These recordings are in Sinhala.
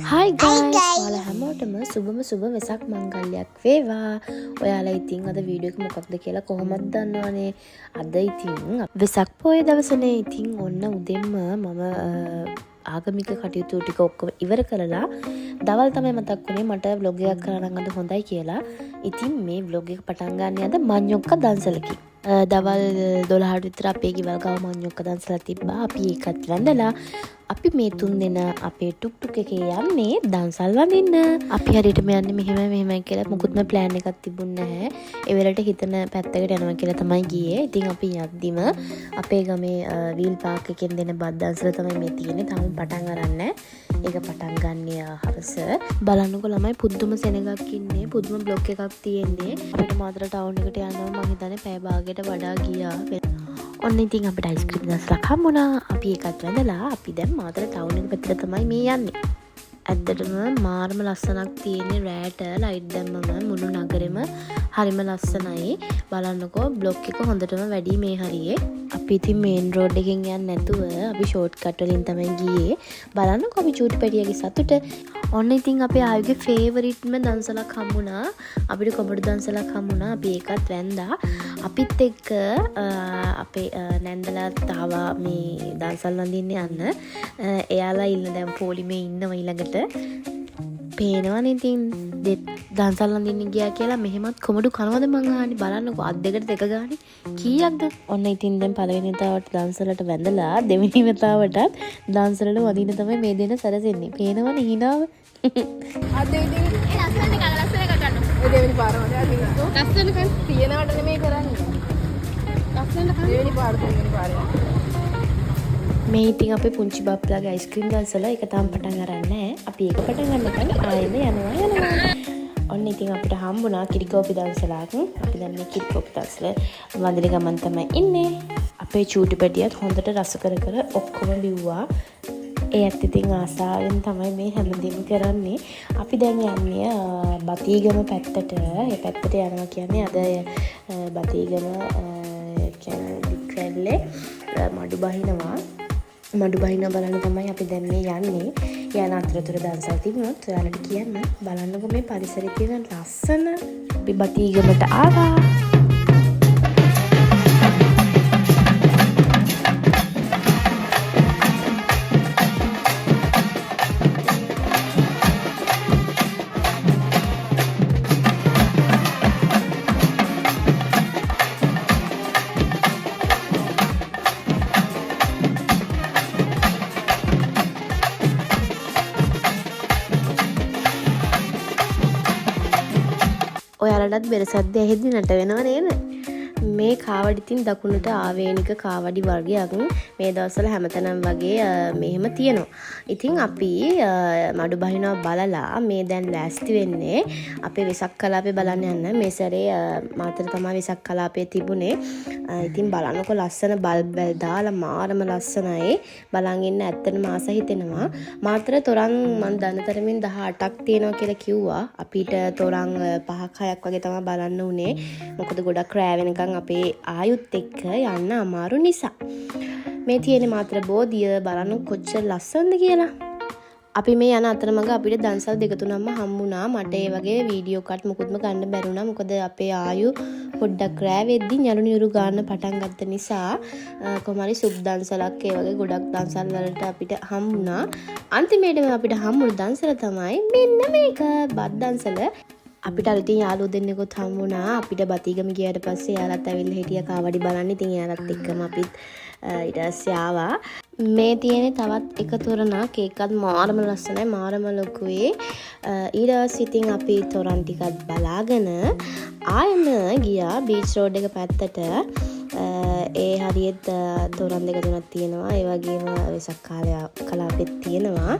Hi guys! ඔයාලා හැමෝටම සුබම සුබ වෙසක් මංගල්‍යයක් වේවා. ඔයාලා ඉතින් අද වීඩියෝ එක මොකක්ද කියලා කොහොමද දන්නවනේ. අද ඉතින් වෙසක් පොයේ දවසනේ. ඉතින් ඔන්න උදෙන්ම මම ආගමික කටයුතු ටික ඔක්කොම ඉවර කරලා දවල් තමයි මතක් වුණේ මට vlog එකක් කරන්න අද හොඳයි කියලා. ඉතින් මේ vlog එක පටන් ගන්න අද මඤ්ඤොක්ක දන්සලකින්. දවල් 12ට විතර අපේ ගෙවල් ගාව මඤ්ඤොක්ක දන්සලා තිබ්බා. අපි ඒකත් වැඳලා අපි මේ තුන් දෙනා අපේ ටුක් ටුක් එකේ යන්නේ දන්සල් වඳින්න. අපි හරියටම යන්නේ මෙහෙමයි කියලා මුකුත්ම ප්ලෑන් එකක් තිබුණේ නැහැ. ඒ වෙලට හිතන පැත්තකට යනවා කියලා තමයි ගියේ. ඉතින් අපි යද්දිම අපේ ගමේ වීල් පාක් එකෙන් දෙන බත් දන්සල තමයි මේ තියෙන්නේ. තාම පටන් අරන් නැහැ. ඒක පටන් ගන්න හවස. බලන්නකො ළමයි පුදුම සෙනගක් ඉන්නේ. පුදුම බ්ලොක් එකක් තියෙන්නේ. අපිට මාතර ටවුන් එකට යනවා මම හිතන්නේ පැය භාගයකට වඩා ගියා. ඔන්න ඉතින් අපිට අයිස්ක්‍රීම් දන්සලක් හම්බුණා. අපි ඒකත් වැඳලා අපි දැන් මාතර ටවුන් එක පැත්තට තමයි මේ යන්නේ. ඇත්තටම මාරම ලස්සනක් තියෙන්නේ. රෑට ලයිට් දැම්මම මුළු නගරෙම හරිම ලස්සනයි. බලන්නකෝ බ්ලොක් එක හොඳටම වැඩි මේ හරියේ. අපි ඉතින් මේන් රෝඩ් එකෙන් යන්නේ නැතුව අපි ෂෝට් කට් වලින් තමයි ගියේ. බලන්නකෝ අපි චූටි පැටියගේ සතුට. ඔන්න ඉතින් අපේ ආයුගේ ෆේවරිට්ම දන්සලක් හම්බුණා. අපිට කොමඩු දන්සලක් හම්බුණා. අපි ඒකත් වැන්දා. අපිත් එක්ක අපේ නැන්දලාත් ආවා මේ දන්සල් වඳින්න යන්න. එයාලා ඉන්න දැන් පොලිමේ ඉන්නවා ඊළඟට. පේනවනේ ඉතින් දන්සල් වඳින්න ගියා කියලා මෙහෙමත් කොමඩු කනවද මං අහන්නේ. බලන්නකෝ අත් දෙකට දෙක ගානේ කීයක්ද. ඔන්න ඉතින් දැන් පළවෙනි වතාවට දන්සලට වැඳලා දෙවෙනි වතාවටත් දන්සලට වදින්න තමයි මේ දෙන සැරසෙන්නේ. පේනවනේ හිනාව. අද ඉතින් ලස්සන ගන්න. ඒ දෙවෙනි පාර වල ලස්සන කන් තියනවට නෙමෙයි කරන්නේ. ලස්සන කන් දෙවෙනි පාර තුන්වෙනි පාරේ. මේ ඉතින් අපේ පුංචි බබ්ලාගේ අයිස්ක්‍රීම් දන්සල ඒක තාම පටන් අරන් නැහැ. අපි ඒක පටන් ගන්නකන් ආයෙත් යනවා. ඔන්න ඉතින් අපිට හම්බුණා කිරිකෝපි දන්සලක්. අපි දැන් මේ කිරිකෝපි දන්සල වඳින ගමන් තමයි ඉන්නේ. අපේ චූටි පැටියත් හොඳට රස කර ඔක්කොම බිව්වා. ඒත් ඉතින් ආසාවෙන් තමයි මේ හැමදේම කරන්නේ. අපි දැන් යන්නේ බතීගම පැත්තට. ඒ පැත්තට යනවා කියන්නේ අද බතීගම කියන්නේ දික්වැල්ලේ මඩු බහිනවා. මඩු බහින බලන්න තමයි අපි දැන් මේ යන්නේ. යන අතරතුර දන්සල් තිබුණොත් ඔයාලට කියන්න. බලන්නකො මේ පරිසරයේ තියෙන ලස්සන. අපි බතීගමට ආවා. ඔයාලටත් බෙරසද්ද ඇහෙද්දි නට වෙනව නේද? මේ කාවඩි තින් දකුණට ආවේනික කාවඩි වර්ගයක් මේ දවස්වල හැමතැනම වගේ මෙහෙම තියෙනවා. ඉතින් අපි මඩු බහිනවා බලලා මේ දැන් ලෑස්ති වෙන්නේ අපේ වෙසක් කලාපේ බලන්න යන්න. මේ සැරේ මාතර තමයි වෙසක් කලාපේ තිබුණේ. ඉතින් බලන්නකො ලස්සන බල්බ් දාලා මාරම ලස්සනයි. බලන් ඉන්න ඇත්තටම ආස හිතෙනවා. මාතර තොරන් මන් දන්න තරමින් 18ක් තියෙනවා කියලා කිව්වා. අපිට තොරන් 5ක් 6ක් වගේ තමයි බලන්න උනේ. මොකද ගොඩක් රෑ වෙනකන් අපේ ආයුත් එක්ක යන්න අමාරු නිසා. මේ තියෙන මාතර බෝධිය බලන්න කොච්චර ලස්සනද කියලා. අපි මේ යන අතරමඟ අපිට දන්සල් දෙක තුනක්ම හම්බුණා. මට ඒ වගේ වීඩියෝ කට් මුකුත්ම ගන්න බැරුණා. මොකද අපේ ආයු පොඩ්ඩක් රෑ වෙද්දි යනු නිරු ගන්න පටන් ගත්ත නිසා කොහොමරි සුබ් දන්සලක් ඒ වගේ ගොඩක් දන්සල් වලට අපිට හම්බුණා. අන්තිමේටම අපිට හම්බුණු දන්සල තමයි මෙන්න මේක බත් දන්සල. අපිට අලුතින් යාළුවෝ දෙන්නෙකුත් හම්බුණා. අපිට බතීගම ගියාට පස්සේ යාළුවත් ඇවිල්ලා හිටියා කාවඩි බලන්න. ඉතින් යාළුවත් එක්කම අපිත් ඊට පස්සේ ආවා. මේ තියෙන්නේ තවත් එක තොරණක්. ඒකත් මාරම ලස්සනයි, මාරම ලොකුයි. ඊට පස්සේ ඉතින් අපි තොරන් ටිකක් බලාගෙන ආයෙම ගියා බීච් රෝඩ් එක පැත්තට. ඒ හරියට තොරන් දෙක තුනක් තියෙනවා. ඒ වගේම වෙසක් කලාපෙත් තියෙනවා.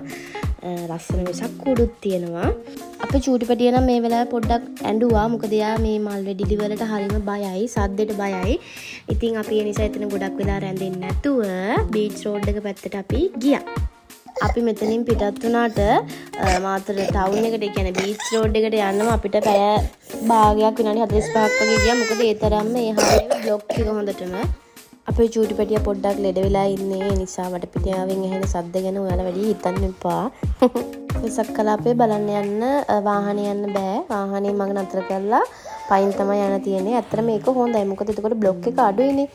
ලස්සන වෙසක් කුඩුත් තියෙනවා. අපේ චූටි පැටිය නම් මේ වෙලාවේ පොඩ්ඩක් ඇඬුවා. මොකද එයා මේ මල් වෙඩිලි වලට හරිම බයයි, සද්දෙට බයයි. ඉතින් අපි ඒ නිසා එතන ගොඩක් වෙලා රැඳෙන්නේ නැතුව බීච් රෝඩ් එක පැත්තට අපි ගියා. අපි මෙතනින් පිටත් වුණාට මාතර ටවුන් එකට, ඒ කියන්නේ බීච් රෝඩ් එකට යන්නම අපිට පැය භාගයක් විනාඩි 45ක් වගේ ගියා. මොකද ඒ තරම්ම ඒ හැම බ්ලොක් එක හොඳටම අපේ චූටි පැටිය පොඩ්ඩක් ලෙඩ වෙලා ඉන්නේ. ඒ නිසා වටපිටාවෙන් ඇහෙන සද්ද ගැන ඔයාලා වැඩි හිතන්න එපා. වෙසක් කලාපේ බලන්න යන්න වාහනේ යන්න බෑ. වාහනේ මම නතර කරලා පයින් තමයි යන්න තියෙන්නේ. ඇත්තට මේක හොඳයි. මොකද එතකොට බ්ලොක් එක අඩුයිනේ.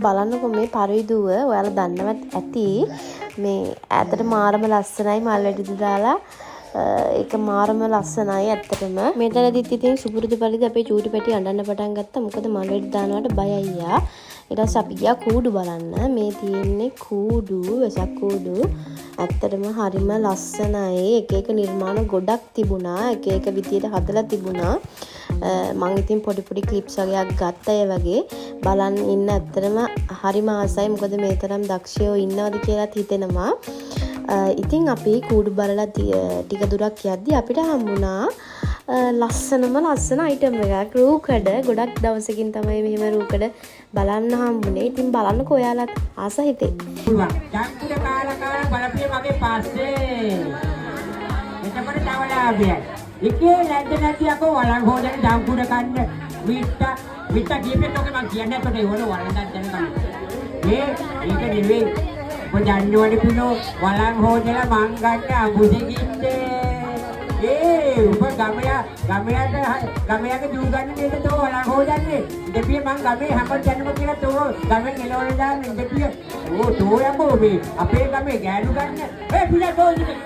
බලන්නකො මේ පරිදුව ඔයාලා දන්නවත් ඇති. මේ ඇත්තට මාරම ලස්සනයි මල් වැටිදි දාලා. ඒක මාරම ලස්සනයි ඇත්තටම. මෙතනදිත් ඉතින් සුපුරුදු පරිදි අපේ චූටි පැටිය අඬන්න පටන් ගත්තා. මොකද මල් වැටි දානවට බයයි යා. ඊට පස්සේ අපි ගියා කූඩු බලන්න. මේ තියෙන්නේ කූඩු, වෙසක් කූඩු. ඇත්තටම හරිම ලස්සනයි. එක එක නිර්මාණ ගොඩක් තිබුණා. එක එක විදියට හදලා තිබුණා. මම ඉතින් පොඩි පොඩි ක්ලිප්ස් වගේක් ගත්තා ඒ වගේ. බලන් ඉන්න ඇත්තටම හරිම ආසයි. මොකද මේ තරම් දක්ෂයෝ ඉන්නවද කියලාත් හිතෙනවා. ඉතින් අපි කූඩු බලලා ටික දුරක් යද්දි අපිට හම්බුණා ලස්සනම ලස්සන අයිටම් එකක්. රූකඩ ගොඩක් දවසකින් තමයි මෙහෙම රූකඩ බලන්න හම්බුනේ. ඉතින් බලන්නකෝ ඔයාලත් ආස හිතේ. ජම්කුඩ කාලා බලපිය මගේ පස්සේ. එතකොට තවලාභයයි. එකේ නැද්ද යකෝ වලං හොදන ජම්කුඩ කන්න විත්ත කීපෙත් ඔක මං කියන්නේ නැතොට ඒවල වලඳක් දැනගන්න. ඒක නෙවෙයි. ඔය ජන්නවලි පිනෝ වලං හොදලා මං ගන්න අඹුසේ කිත්තේ. උඹ ගමයාගේ දූ ගන්න නේද තෝ වලං හොදන්නේ. දෙපිය මං ගමේ හැම ජන්නම කියලා තෝ ගමෙන් එළවල දාන්නේ දෙපිය. තෝ යම්බෝ මේ අපේ ගමේ ගෑනු ගන්න. පිට තෝ ඉන්නේ.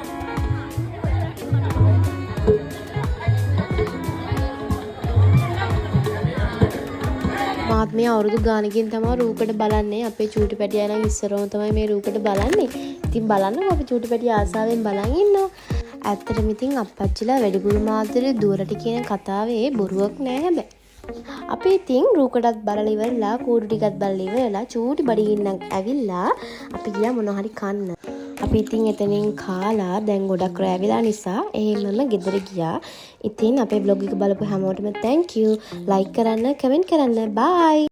මාත් මේ අවුරුදු ගානකින් තමයි රූකඩ බලන්නේ. අපේ චූටි පැටියා නම් ඉස්සරම තමයි මේ රූකඩ බලන්නේ. ඉතින් බලන්නකො අපේ චූටි පැටිය ආසාවෙන් බලන් ඉන්නවා. ඇත්තටම ඉතින් අප්පච්චිලා වැඩිපුර මාතර දුවරට කියන කතාවේ බොරුවක් නෑ හැබැයි. අපි ඉතින් රූකඩත් බලලා ඉවරලා කූඩු ටිකත් බලලා ඉවරලා චූටි බඩගින්නක් ඇවිල්ලා අපි ගියා මොනවා හරි කන්න. අපි ඉතින් එතනින් කාලා දැන් ගොඩක් රැ වෙලා නිසා එහෙමම ගෙදර ගියා. ඉතින් අපේ බ්ලොග් එක බලපු හැමෝටම thank you. like කරන්න, comment කරන්න. bye.